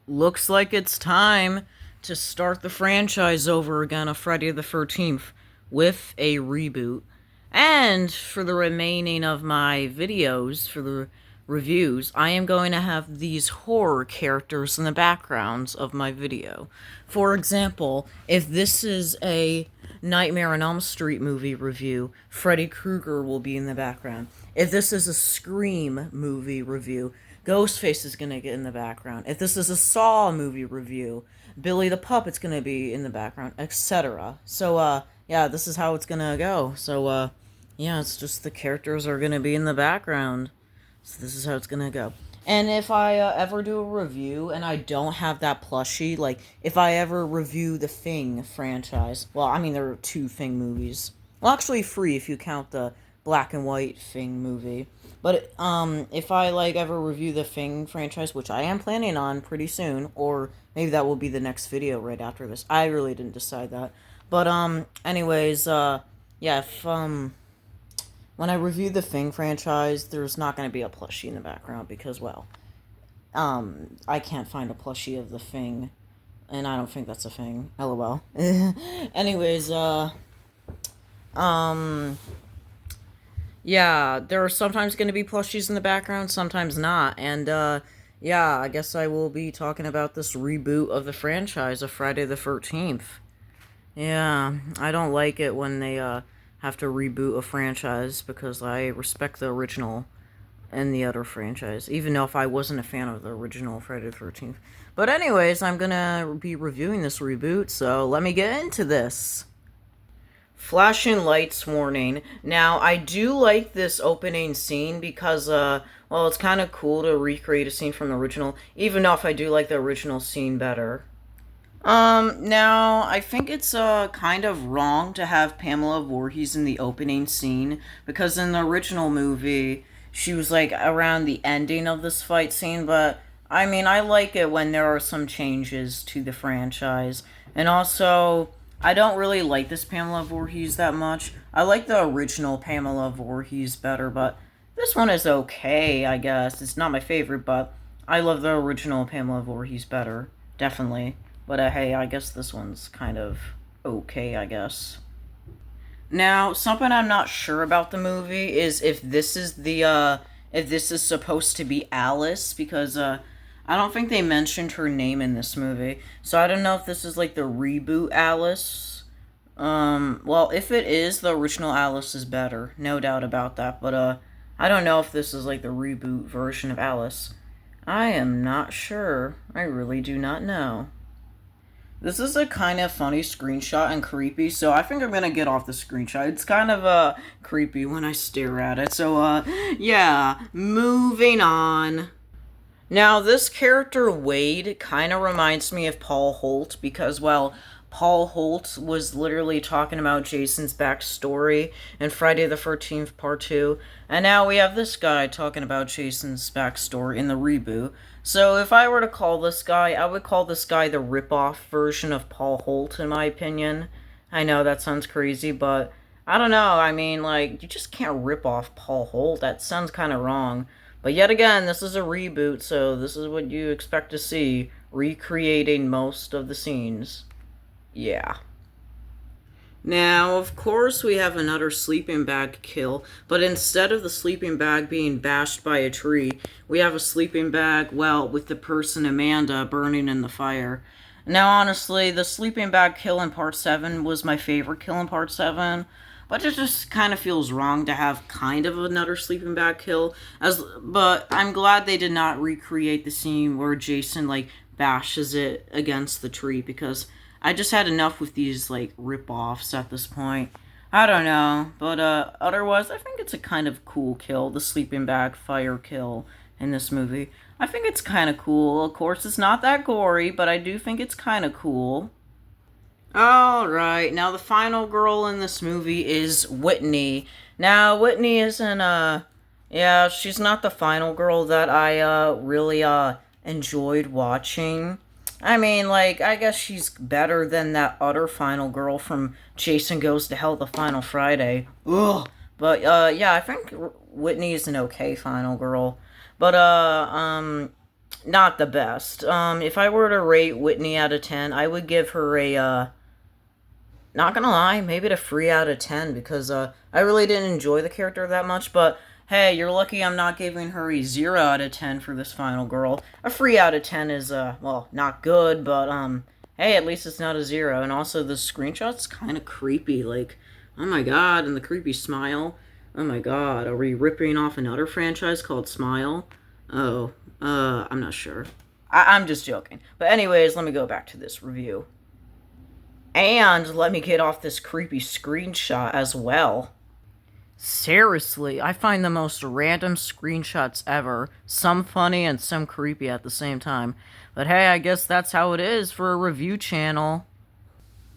looks like it's time to start the franchise over again of Friday the 13th with a reboot. And for the remaining of my videos, for the reviews, I am going to have these horror characters in the backgrounds of my video. For example, if this is a Nightmare on Elm Street movie review, Freddy Krueger will be in the background. If this is a Scream movie review, Ghostface is gonna get in the background. If this is a Saw movie review, Billy the Puppet's gonna be in the background, etc. So, yeah, this is how it's gonna go. So, yeah, it's just the characters are gonna be in the background. So this is how it's gonna go. And if I ever do a review and I don't have that plushie, like if I ever review the Thing franchise, well, I mean there are two Thing movies. Well, actually three if you count the black and white Thing movie. But if I like ever review the Thing franchise, which I am planning on pretty soon, or maybe that will be the next video right after this. I really didn't decide that. But anyways, yeah, if when I review the Thing franchise, there's not going to be a plushie in the background because, well, I can't find a plushie of the Thing, and I don't think that's a thing. LOL. Anyways, yeah, there are sometimes going to be plushies in the background, sometimes not, and, yeah, I guess I will be talking about this reboot of the franchise of Friday the 13th. Yeah, I don't like it when they, have to reboot a franchise because I respect the original and the other franchise, even though if I wasn't a fan of the original Friday the 13th. But anyways, I'm gonna be reviewing this reboot, so let me get into this. Flashing lights warning. Now, I do like this opening scene because, well, it's kind of cool to recreate a scene from the original, even though if I do like the original scene better. Now, I think it's, kind of wrong to have Pamela Voorhees in the opening scene, because in the original movie, she was, like, around the ending of this fight scene, but, I mean, I like it when there are some changes to the franchise, and also, I don't really like this Pamela Voorhees that much. I like the original Pamela Voorhees better, but this one is okay, I guess. It's not my favorite, but I love the original Pamela Voorhees better, definitely. But hey, I guess this one's kind of okay, I guess. Now, something I'm not sure about the movie is if this is supposed to be Alice, because, I don't think they mentioned her name in this movie. So I don't know if this is, like, the reboot Alice. Well, if it is, the original Alice is better. No doubt about that. But, I don't know if this is, like, the reboot version of Alice. I am not sure. I really do not know. This is a kind of funny screenshot and creepy, so I think I'm gonna get off the screenshot. It's kind of, creepy when I stare at it. So, yeah, moving on. Now, this character, Wade, kind of reminds me of Paul Holt because, well, Paul Holt was literally talking about Jason's backstory in Friday the 13th Part 2, and now we have this guy talking about Jason's backstory in the reboot. So if I were to call this guy, I would call this guy the rip-off version of Paul Holt, in my opinion. I know that sounds crazy, but I don't know. I mean, like, you just can't rip off Paul Holt. That sounds kind of wrong. But yet again, this is a reboot, so this is what you expect to see, recreating most of the scenes. Yeah. Now, of course, we have another sleeping bag kill, but instead of the sleeping bag being bashed by a tree, we have a sleeping bag, well, with the person Amanda burning in the fire. Now, honestly, the sleeping bag kill in Part 7 was my favorite kill in Part 7, but it just kind of feels wrong to have kind of another sleeping bag kill. But I'm glad they did not recreate the scene where Jason, like, bashes it against the tree, because I just had enough with these, like, rip-offs at this point. I don't know, but, otherwise, I think it's a kind of cool kill, the sleeping bag fire kill in this movie. I think it's kind of cool. Of course, it's not that gory, but I do think it's kind of cool. Alright, now the final girl in this movie is Whitney. Now, Whitney isn't, yeah, she's not the final girl that I, really, enjoyed watching. I mean, like, I guess she's better than that other final girl from Jason Goes to Hell the Final Friday. Ugh. But, yeah, I think Whitney is an okay final girl. But, not the best. If I were to rate Whitney out of 10, I would give her a, not gonna lie, maybe a 3 out of 10, because, I really didn't enjoy the character that much, but hey, you're lucky I'm not giving her a 0 out of 10 for this final girl. A 3 out of 10 is, well, not good, but, hey, at least it's not a 0, and also the screenshot's kind of creepy, like, oh my god, and the creepy smile. Oh my god, are we ripping off another franchise called Smile? Oh, I'm not sure. I'm just joking. But anyways, let me go back to this review. And let me get off this creepy screenshot as well. Seriously, I find the most random screenshots ever. Some funny and some creepy at the same time. But hey, I guess that's how it is for a review channel.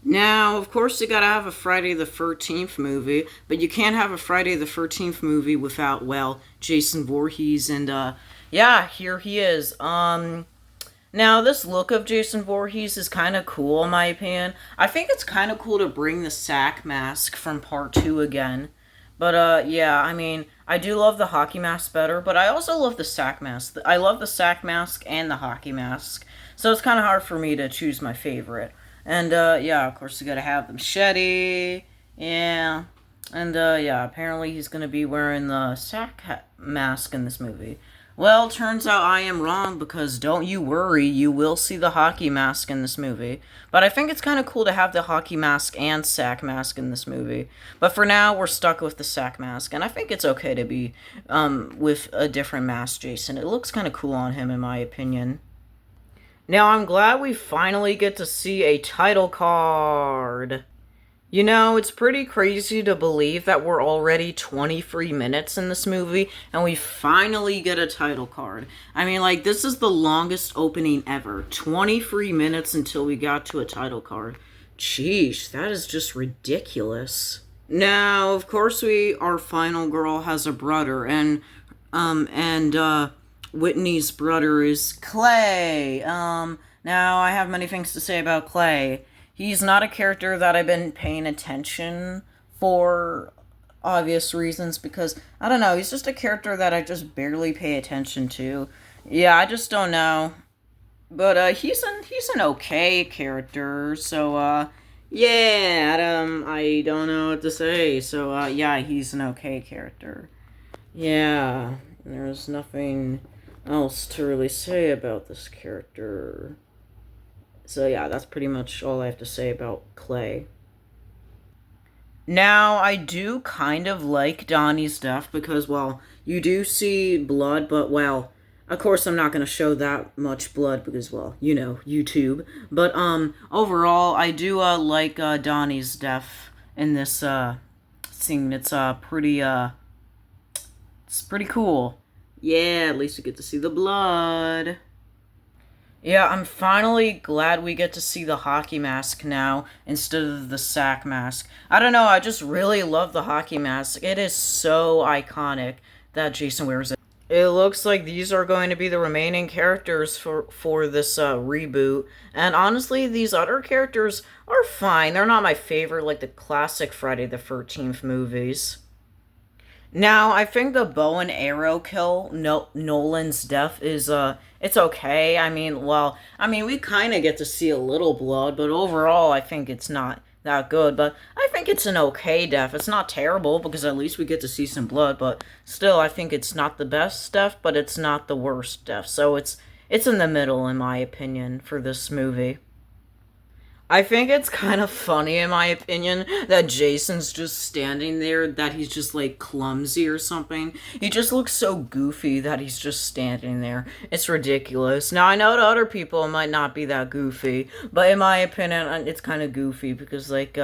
Now, of course, you gotta have a Friday the 13th movie, but you can't have a Friday the 13th movie without, well, Jason Voorhees, and, yeah, here he is. Now, this look of Jason Voorhees is kind of cool, in my opinion. I think it's kind of cool to bring the sack mask from part 2 again. But, yeah, I mean, I do love the hockey mask better, but I also love the sack mask. I love the sack mask and the hockey mask, so it's kind of hard for me to choose my favorite. And, yeah, of course, you gotta have the machete, yeah. And, yeah, apparently he's gonna be wearing the sack mask in this movie. Well, turns out I am wrong, because don't you worry, you will see the hockey mask in this movie. But I think it's kind of cool to have the hockey mask and sack mask in this movie. But for now, we're stuck with the sack mask, and I think it's okay to be, with a different mask, Jason. It looks kind of cool on him, in my opinion. Now, I'm glad we finally get to see a title card. You know, it's pretty crazy to believe that we're already 23 minutes in this movie, and we finally get a title card. I mean, like, this is the longest opening ever. 23 minutes until we got to a title card. Sheesh, that is just ridiculous. Now, of course, our final girl has a brother, and Whitney's brother is Clay. Now, I have many things to say about Clay. He's not a character that I've been paying attention for obvious reasons, because, I don't know, he's just a character that I just barely pay attention to. Yeah, I just don't know. But, he's an okay character, so, yeah, I don't know what to say. So, yeah, he's an okay character. Yeah, there's nothing else to really say about this character. So yeah, that's pretty much all I have to say about Clay. Now, I do kind of like Donnie's death because, well, you do see blood, but, well, of course I'm not going to show that much blood because, well, you know, YouTube. But, overall, I do, like, Donnie's death in this, scene. It's pretty cool. Yeah, at least we get to see the blood. Yeah, I'm finally glad we get to see the hockey mask now instead of the sack mask. I don't know, I just really love the hockey mask. It is so iconic that Jason wears it. It looks like these are going to be the remaining characters for this reboot. And honestly, these other characters are fine. They're not my favorite, like the classic Friday the 13th movies. Now, I think the bow and arrow kill, Nolan's death, is, it's okay. I mean, well, we kind of get to see a little blood, but overall, I think it's not that good. But I think it's an okay death. It's not terrible, because at least we get to see some blood, but still, I think it's not the best death, but it's not the worst death. So it's in the middle, in my opinion, for this movie. I think it's kind of funny, in my opinion, that Jason's just standing there, that he's just, like, clumsy or something. He just looks so goofy that he's just standing there. It's ridiculous. Now, I know to other people it might not be that goofy, but in my opinion, it's kind of goofy because, like,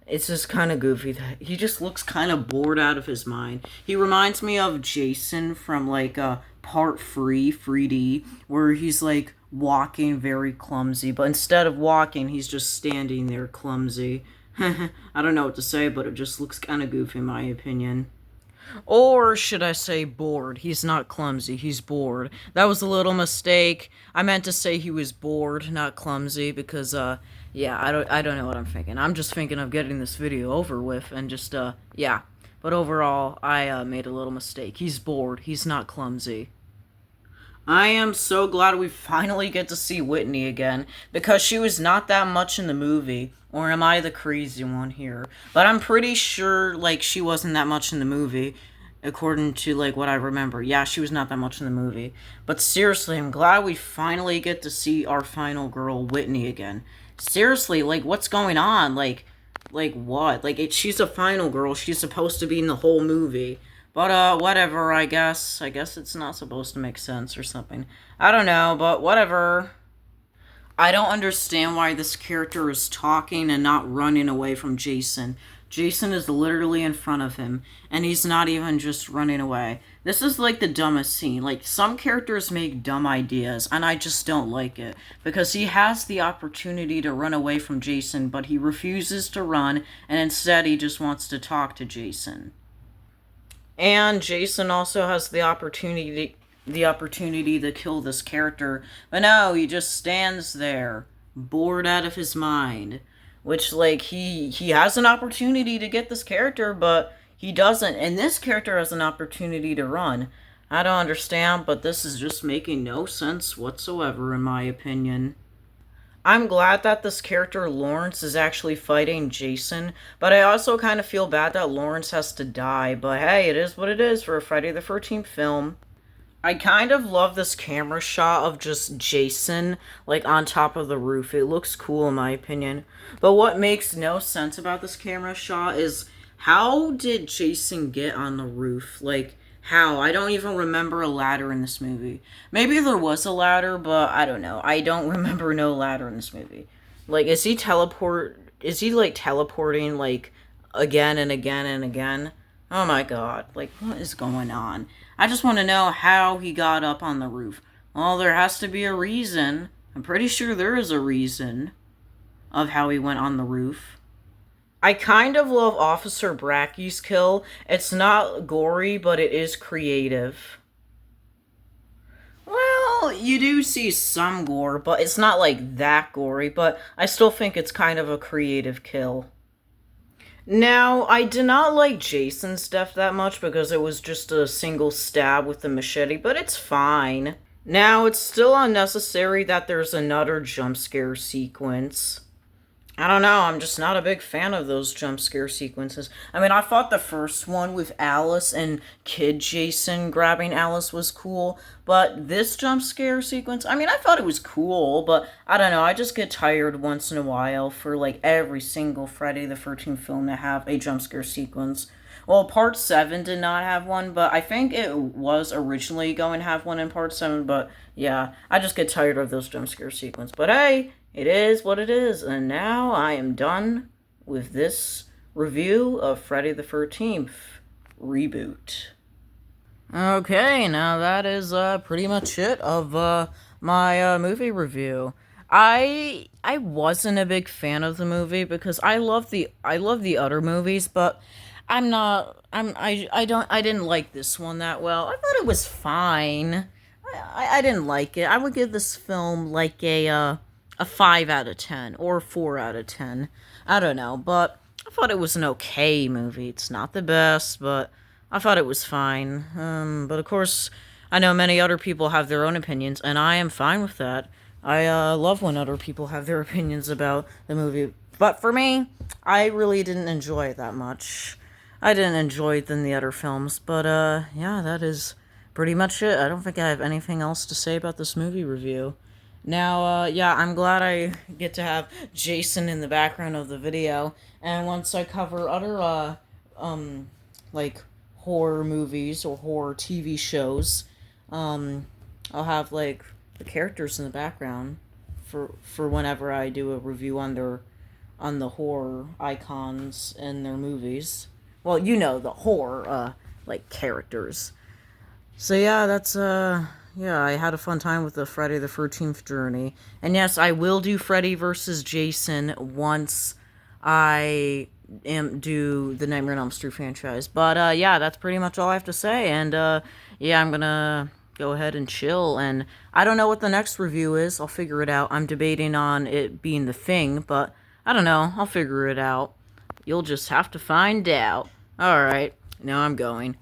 it's just kind of goofy that he just looks kind of bored out of his mind. He reminds me of Jason from, like, Part 3, 3D, where he's, like, walking very clumsy, but instead of walking, he's just standing there clumsy. I don't know what to say, but it just looks kind of goofy in my opinion. Or should I say bored? He's not clumsy, he's bored. That was a little mistake. I meant to say he was bored, not clumsy, because, yeah, I don't know what I'm thinking. I'm just thinking of getting this video over with, and just, yeah. But overall, I, made a little mistake. He's bored, he's not clumsy. I am so glad we finally get to see Whitney again, because she was not that much in the movie. Or am I the crazy one here? But I'm pretty sure, like, she wasn't that much in the movie, according to, like, what I remember. Yeah, she was not that much in the movie. But seriously, I'm glad we finally get to see our final girl, Whitney, again. Seriously, like, what's going on? Like what? Like, she's a final girl. She's supposed to be in the whole movie. But, whatever, I guess. I guess it's not supposed to make sense or something. I don't know, but whatever. I don't understand why this character is talking and not running away from Jason. Jason is literally in front of him, and he's not even just running away. This is like the dumbest scene. Like, some characters make dumb ideas, and I just don't like it. Because he has the opportunity to run away from Jason, but he refuses to run, and instead he just wants to talk to Jason. And Jason also has the opportunity to kill this character, but no, he just stands there, bored out of his mind. Which, like, he has an opportunity to get this character, but he doesn't. And this character has an opportunity to run. I don't understand, but this is just making no sense whatsoever, in my opinion. I'm glad that this character, Lawrence, is actually fighting Jason, but I also kind of feel bad that Lawrence has to die. But hey, it is what it is for a Friday the 13th film. I kind of love this camera shot of just Jason, like, on top of the roof. It looks cool, in my opinion. But what makes no sense about this camera shot is, how did Jason get on the roof? Like, how? I don't even remember a ladder in this movie. Maybe there was a ladder, but I don't know. I don't remember no ladder in this movie. Like, is he, like, teleporting, like, again and again and again? Oh my god, like, what is going on? I just want to know how he got up on the roof. Well, there has to be a reason. I'm pretty sure there is a reason of how he went on the roof. I kind of love Officer Bracky's kill. It's not gory, but it is creative. Well, you do see some gore, but it's not like that gory, but I still think it's kind of a creative kill. Now, I did not like Jason's death that much because it was just a single stab with the machete, but it's fine. Now, it's still unnecessary that there's another jump scare sequence. I don't know, I'm just not a big fan of those jump scare sequences. I mean, I thought the first one with Alice and Kid Jason grabbing Alice was cool, but this jump scare sequence, I mean, I thought it was cool, but I don't know, I just get tired once in a while for, like, every single Friday the 13th film to have a jump scare sequence. Well, Part 7 did not have one, but I think it was originally going to have one in Part 7, but yeah, I just get tired of those jump scare sequences. But hey, it is what it is, and now I am done with this review of Friday the 13th Reboot. Okay, now that is pretty much it of my movie review. I wasn't a big fan of the movie because I love the other movies, but I didn't like this one that well. I thought it was fine. I didn't like it. I would give this film like a 5 out of 10 or 4 out of 10. I don't know, but I thought it was an okay movie. It's not the best, but I thought it was fine. But of course, I know many other people have their own opinions, and I am fine with that. I love when other people have their opinions about the movie. But for me, I really didn't enjoy it that much. I didn't enjoy it than the other films, but yeah, that is pretty much it. I don't think I have anything else to say about this movie review. Now, yeah, I'm glad I get to have Jason in the background of the video, and once I cover other, like, horror movies or horror TV shows, I'll have, like, the characters in the background for whenever I do a review on the horror icons in their movies. Well, you know, the horror, like, characters. So yeah, yeah, I had a fun time with the Friday the 13th journey. And yes, I will do Freddy versus Jason once I do the Nightmare on Elm Street franchise. But yeah, that's pretty much all I have to say. And yeah, I'm gonna go ahead and chill. And I don't know what the next review is. I'll figure it out. I'm debating on it being The Thing, but I don't know. I'll figure it out. You'll just have to find out. Alright, now I'm going.